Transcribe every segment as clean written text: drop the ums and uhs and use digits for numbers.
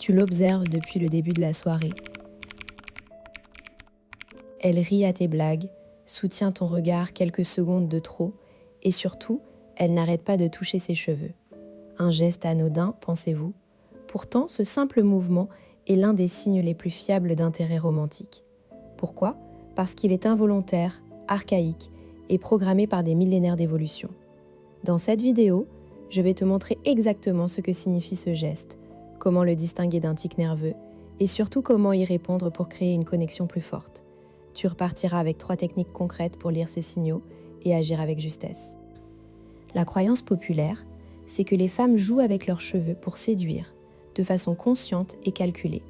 Tu l'observes depuis le début de la soirée. Elle rit à tes blagues, soutient ton regard quelques secondes de trop, et surtout, elle n'arrête pas de toucher ses cheveux. Un geste anodin, pensez-vous? Pourtant, ce simple mouvement est l'un des signes les plus fiables d'intérêt romantique. Pourquoi? Parce qu'il est involontaire, archaïque et programmé par des millénaires d'évolution. Dans cette vidéo, je vais te montrer exactement ce que signifie ce geste, comment le distinguer d'un tic nerveux et surtout comment y répondre pour créer une connexion plus forte. Tu repartiras avec 3 techniques concrètes pour lire ces signaux et agir avec justesse. La croyance populaire, c'est que les femmes jouent avec leurs cheveux pour séduire, de façon consciente et calculée.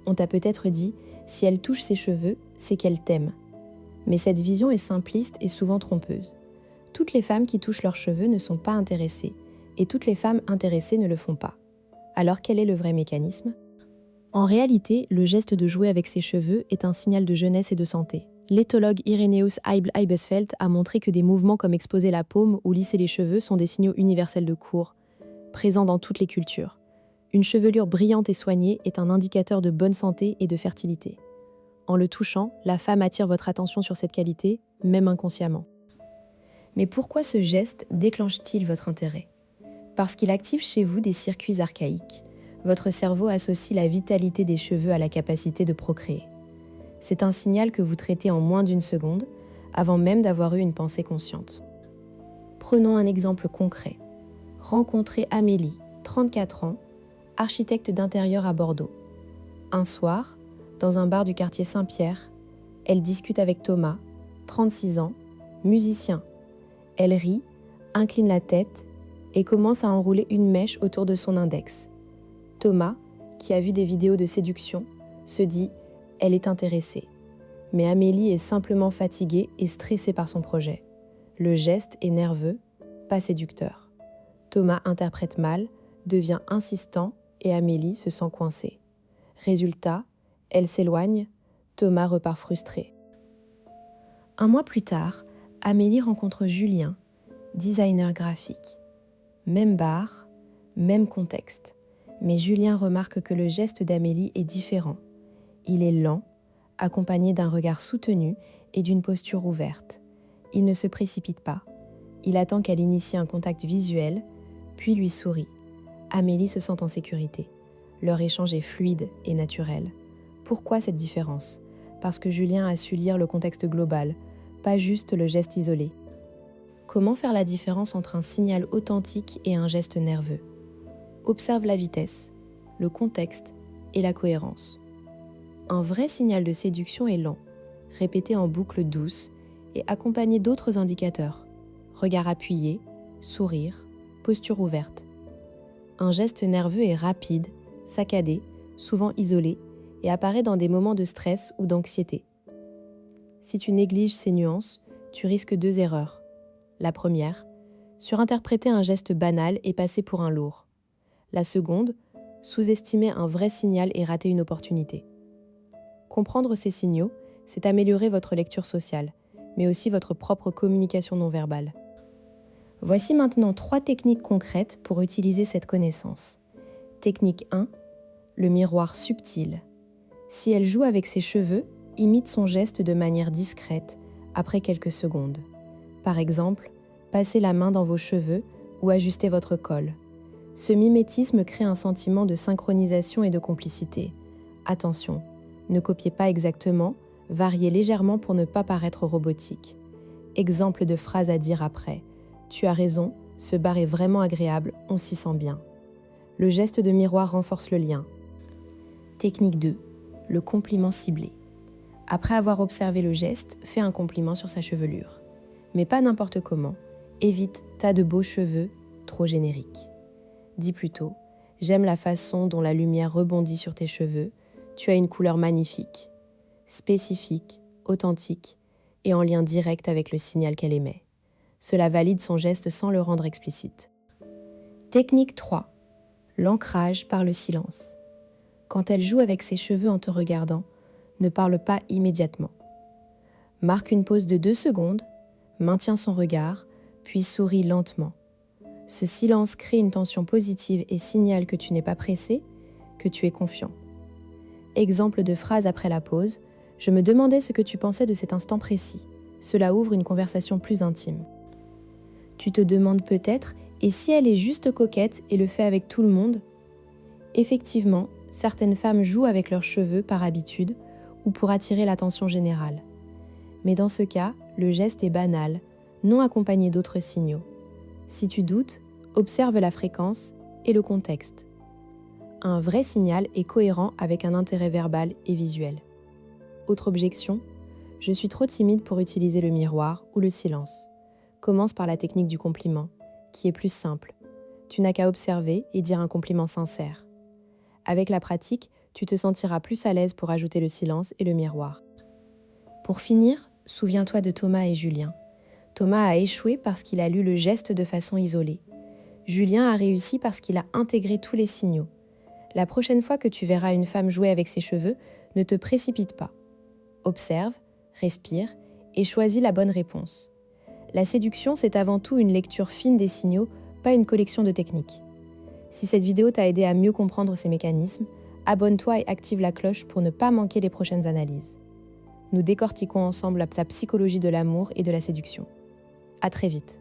On t'a peut-être dit, si elle touche ses cheveux, c'est qu'elle t'aime. Mais cette vision est simpliste et souvent trompeuse. Toutes les femmes qui touchent leurs cheveux ne sont pas intéressées, et toutes les femmes intéressées ne le font pas. Alors quel est le vrai mécanisme? En réalité, le geste de jouer avec ses cheveux est un signal de jeunesse et de santé. L'éthologue Irenaeus Eibesfeld a montré que des mouvements comme exposer la paume ou lisser les cheveux sont des signaux universels de cours, présents dans toutes les cultures. Une chevelure brillante et soignée est un indicateur de bonne santé et de fertilité. En le touchant, la femme attire votre attention sur cette qualité, même inconsciemment. Mais pourquoi ce geste déclenche-t-il votre intérêt? Parce qu'il active chez vous des circuits archaïques. Votre cerveau associe la vitalité des cheveux à la capacité de procréer. C'est un signal que vous traitez en moins d'une seconde, avant même d'avoir eu une pensée consciente. Prenons un exemple concret. Rencontrez Amélie, 34 ans, architecte d'intérieur à Bordeaux. Un soir, dans un bar du quartier Saint-Pierre, elle discute avec Thomas, 36 ans, musicien. Elle rit, incline la tête et commence à enrouler une mèche autour de son index. Thomas, qui a vu des vidéos de séduction, se dit « elle est intéressée ». Mais Amélie est simplement fatiguée et stressée par son projet. Le geste est nerveux, pas séducteur. Thomas interprète mal, devient insistant et Amélie se sent coincée. Résultat, elle s'éloigne, Thomas repart frustré. Un mois plus tard, Amélie rencontre Julien, designer graphique. Même bar, même contexte. Mais Julien remarque que le geste d'Amélie est différent. Il est lent, accompagné d'un regard soutenu et d'une posture ouverte. Il ne se précipite pas. Il attend qu'elle initie un contact visuel, puis lui sourit. Amélie se sent en sécurité. Leur échange est fluide et naturel. Pourquoi cette différence? Parce que Julien a su lire le contexte global, pas juste le geste isolé. Comment faire la différence entre un signal authentique et un geste nerveux? Observe la vitesse, le contexte et la cohérence. Un vrai signal de séduction est lent, répété en boucle douce et accompagné d'autres indicateurs. Regard appuyé, sourire, posture ouverte. Un geste nerveux est rapide, saccadé, souvent isolé et apparaît dans des moments de stress ou d'anxiété. Si tu négliges ces nuances, tu risques 2 erreurs. La première, surinterpréter un geste banal et passer pour un lourd. La seconde, sous-estimer un vrai signal et rater une opportunité. Comprendre ces signaux, c'est améliorer votre lecture sociale, mais aussi votre propre communication non verbale. Voici maintenant 3 techniques concrètes pour utiliser cette connaissance. Technique 1, le miroir subtil. Si elle joue avec ses cheveux, imite son geste de manière discrète, après quelques secondes. Par exemple, passez la main dans vos cheveux ou ajustez votre col. Ce mimétisme crée un sentiment de synchronisation et de complicité. Attention, ne copiez pas exactement, variez légèrement pour ne pas paraître robotique. Exemple de phrase à dire après. Tu as raison, ce bar est vraiment agréable, on s'y sent bien. Le geste de miroir renforce le lien. Technique 2, le compliment ciblé. Après avoir observé le geste, fais un compliment sur sa chevelure. Mais pas n'importe comment. Évite « t'as de beaux cheveux », trop générique. Dis plutôt « j'aime la façon dont la lumière rebondit sur tes cheveux, tu as une couleur magnifique », spécifique, authentique et en lien direct avec le signal qu'elle émet. Cela valide son geste sans le rendre explicite. Technique 3. L'ancrage par le silence. Quand elle joue avec ses cheveux en te regardant, ne parle pas immédiatement. Marque une pause de 2 secondes, maintient son regard, puis sourit lentement. Ce silence crée une tension positive et signale que tu n'es pas pressé, que tu es confiant. Exemple de phrase après la pause, je me demandais ce que tu pensais de cet instant précis. Cela ouvre une conversation plus intime. Tu te demandes peut-être, et si elle est juste coquette et le fait avec tout le monde? Effectivement, certaines femmes jouent avec leurs cheveux par habitude ou pour attirer l'attention générale. Mais dans ce cas, le geste est banal, non accompagné d'autres signaux. Si tu doutes, observe la fréquence et le contexte. Un vrai signal est cohérent avec un intérêt verbal et visuel. Autre objection, je suis trop timide pour utiliser le miroir ou le silence. Commence par la technique du compliment, qui est plus simple. Tu n'as qu'à observer et dire un compliment sincère. Avec la pratique, tu te sentiras plus à l'aise pour ajouter le silence et le miroir. Pour finir, souviens-toi de Thomas et Julien. Thomas a échoué parce qu'il a lu le geste de façon isolée. Julien a réussi parce qu'il a intégré tous les signaux. La prochaine fois que tu verras une femme jouer avec ses cheveux, ne te précipite pas. Observe, respire et choisis la bonne réponse. La séduction, c'est avant tout une lecture fine des signaux, pas une collection de techniques. Si cette vidéo t'a aidé à mieux comprendre ces mécanismes, abonne-toi et active la cloche pour ne pas manquer les prochaines analyses. Nous décortiquons ensemble sa psychologie de l'amour et de la séduction. À très vite.